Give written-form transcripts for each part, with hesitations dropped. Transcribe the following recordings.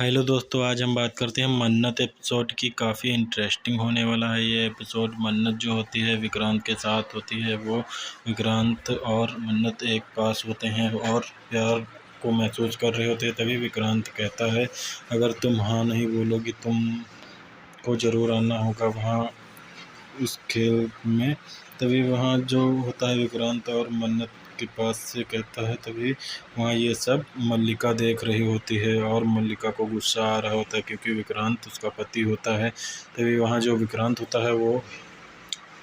Hello दोस्तों, आज हम बात करते हैं मन्नत एपिसोड की। काफ़ी इंटरेस्टिंग होने वाला है ये एपिसोड। मन्नत जो होती है विक्रांत के साथ होती है। वो विक्रांत और मन्नत एक पास होते हैं और प्यार को महसूस कर रहे होते हैं। तभी विक्रांत कहता है, अगर तुम हाँ नहीं बोलोगी तुम को ज़रूर आना होगा वहाँ उस खेल में। तभी वहाँ जो होता है विक्रांत और मन्नत के पास से कहता है, तभी वहाँ ये सब मल्लिका देख रही होती है और मल्लिका को गुस्सा आ रहा होता है क्योंकि विक्रांत उसका पति होता है। तभी वहाँ जो विक्रांत होता है वो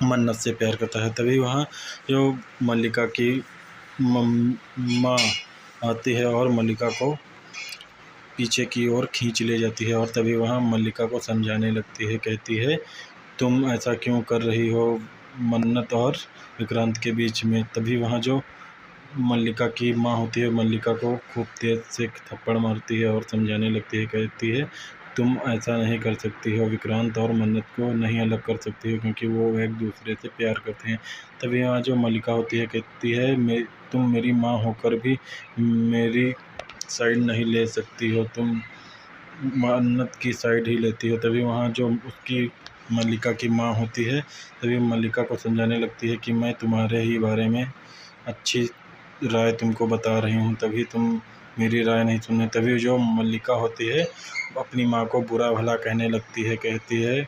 मन्नत से प्यार करता है। तभी वहाँ जो मल्लिका की माँ आती है और मल्लिका को पीछे की ओर खींच ले जाती है और तभी वहाँ मल्लिका को समझाने लगती है। कहती है, तुम ऐसा क्यों कर रही हो मन्नत और विक्रांत के बीच में। तभी वहाँ जो मल्लिका की माँ होती है मल्लिका को खूब तेज़ से थप्पड़ मारती है और समझाने लगती है। कहती है, तुम ऐसा नहीं कर सकती हो, विक्रांत और मन्नत को नहीं अलग कर सकती हो क्योंकि वो एक दूसरे से प्यार करते हैं। तभी वहाँ जो मल्लिका होती है कहती है, तुम मेरी माँ होकर भी मेरी साइड नहीं ले सकती हो, तुम मन्नत की साइड ही लेती हो। तभी वहाँ जो उसकी मल्लिका की माँ होती है तभी मल्लिका को समझाने लगती है कि मैं तुम्हारे ही बारे में अच्छी राय तुमको बता रही हूँ, तभी तुम मेरी राय नहीं सुनने। तभी जो मल्लिका होती है अपनी माँ को बुरा भला कहने लगती है। कहती है,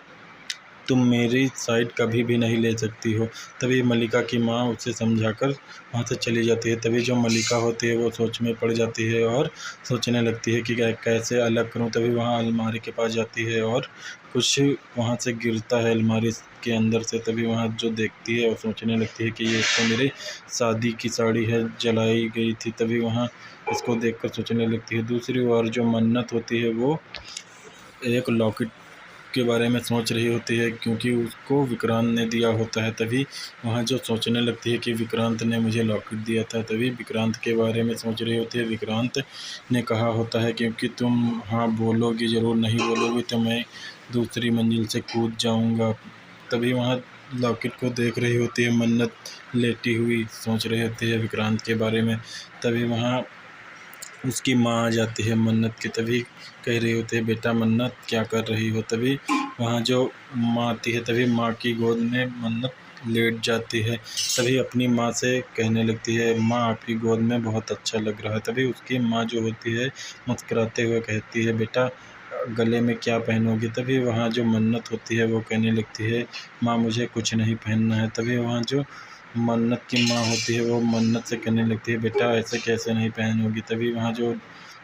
तुम मेरी साइड कभी भी नहीं ले सकती हो। तभी मल्लिका की माँ उसे समझाकर वहाँ से चली जाती है। तभी जो मल्लिका होती है वो सोच में पड़ जाती है और सोचने लगती है कि कैसे अलग करूँ। तभी वहाँ अलमारी के पास जाती है और कुछ वहाँ से गिरता है अलमारी के अंदर से। तभी वहाँ जो देखती है वो सोचने लगती है कि ये तो मेरे शादी की साड़ी है, जलाई गई थी। तभी वहाँ इसको देखकर सोचने लगती है। दूसरी ओर जो मन्नत होती है वो एक लॉकेट के बारे में सोच रही होती है क्योंकि उसको विक्रांत ने दिया होता है। तभी वहाँ जो सोचने लगती है कि विक्रांत ने मुझे लॉकेट दिया था। तभी विक्रांत के बारे में सोच रही होती है। विक्रांत ने कहा होता है क्योंकि तुम हाँ बोलोगी ज़रूर, नहीं बोलोगी तो मैं दूसरी मंजिल से कूद जाऊँगा। तभी वहाँ लॉकेट को देख रही होती है मन्नत, लेटी हुई सोच रही होती है विक्रांत के बारे में। तभी वहाँ उसकी माँ आ जाती है मन्नत की। तभी कह रही होती है, बेटा मन्नत क्या कर रही हो। तभी वहाँ जो माँ आती है तभी माँ की गोद में मन्नत लेट जाती है। तभी अपनी माँ से कहने लगती है, माँ आपकी गोद में बहुत अच्छा लग रहा है। तभी उसकी माँ जो होती है मुस्कुराते हुए कहती है, बेटा गले में क्या पहनोगी। तभी वहाँ जो मन्नत होती है वो कहने लगती है, माँ मुझे कुछ नहीं पहनना है। तभी वहाँ जो मन्नत की माँ होती है वो मन्नत से कहने लगती है, बेटा ऐसे कैसे नहीं पहनोगी। तभी वहाँ जो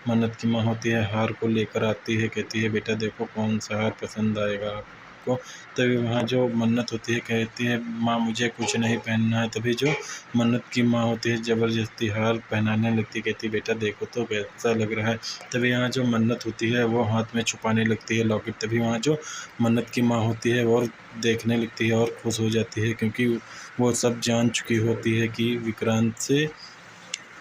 मन्नत की माँ होती है हार को लेकर आती है। कहती है, बेटा देखो कौन सा हार पसंद आएगा आपको। तभी वहाँ जो मन्नत होती है कहती है, माँ मुझे कुछ नहीं पहनना है। तभी जो मन्नत की माँ होती है ज़बरदस्ती हार पहनाने लगती है। कहती है, बेटा देखो तो कैसा लग रहा है। तभी यहाँ जो मन्नत होती है वो हाथ में छुपाने लगती है लॉकेट। तभी वहाँ जो मन्नत की माँ होती है और देखने लगती है और खुश हो जाती है क्योंकि वो सब जान चुकी होती है कि विक्रांत से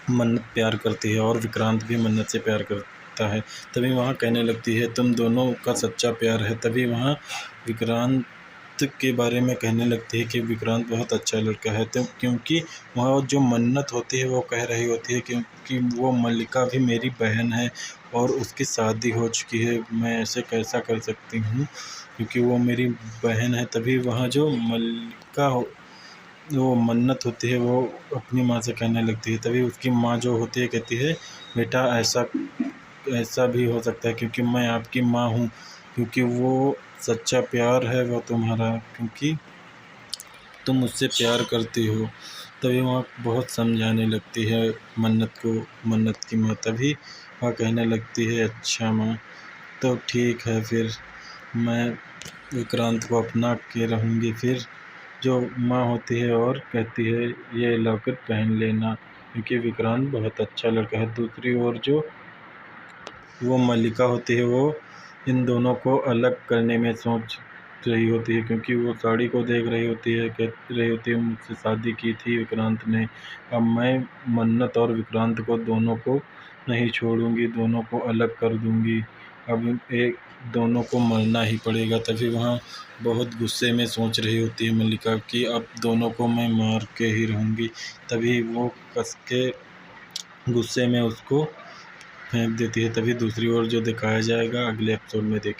मन्नत प्यार करती है और विक्रांत भी मन्नत से प्यार करता है। तभी वहाँ कहने लगती है, तुम दोनों का सच्चा प्यार है। तभी वहाँ विक्रांत के बारे में कहने लगती है कि विक्रांत बहुत अच्छा लड़का है। तो क्योंकि वहाँ जो मन्नत होती है वो कह रही होती है क्योंकि वो मल्लिका भी मेरी बहन है और उसकी शादी हो चुकी है, मैं ऐसे कैसा कर सकती हूँ क्योंकि वो मेरी बहन है। तभी वहाँ जो मल्लिका वो मन्नत होती है वो अपनी माँ से कहने लगती है। तभी उसकी माँ जो होती है कहती है, बेटा ऐसा ऐसा भी हो सकता है क्योंकि मैं आपकी माँ हूँ, क्योंकि वो सच्चा प्यार है वो तुम्हारा, क्योंकि तुम मुझसे प्यार करती हो। तभी वहाँ बहुत समझाने लगती है मन्नत को मन्नत की माँ। तभी वह कहने लगती है, अच्छा माँ तो ठीक है, फिर मैं विक्रांत को अपना के रहूँगी। फिर जो माँ होती है और कहती है, ये लॉकेट पहन लेना क्योंकि विक्रांत बहुत अच्छा लड़का है। दूसरी ओर जो वो मल्लिका होती है वो इन दोनों को अलग करने में सोच रही होती है क्योंकि वो साड़ी को देख रही होती है। कह रही होती है, मुझसे शादी की थी विक्रांत ने, अब मैं मन्नत और विक्रांत को दोनों को नहीं छोड़ूंगी, दोनों को अलग कर दूंगी। अब एक दोनों को मरना ही पड़ेगा। तभी वहाँ बहुत गुस्से में सोच रही होती है मल्लिका कि अब दोनों को मैं मार के ही रहूँगी। तभी वो कस के गुस्से में उसको फेंक देती है, तभी दूसरी ओर जो दिखाया जाएगा अगले एपिसोड में देखें।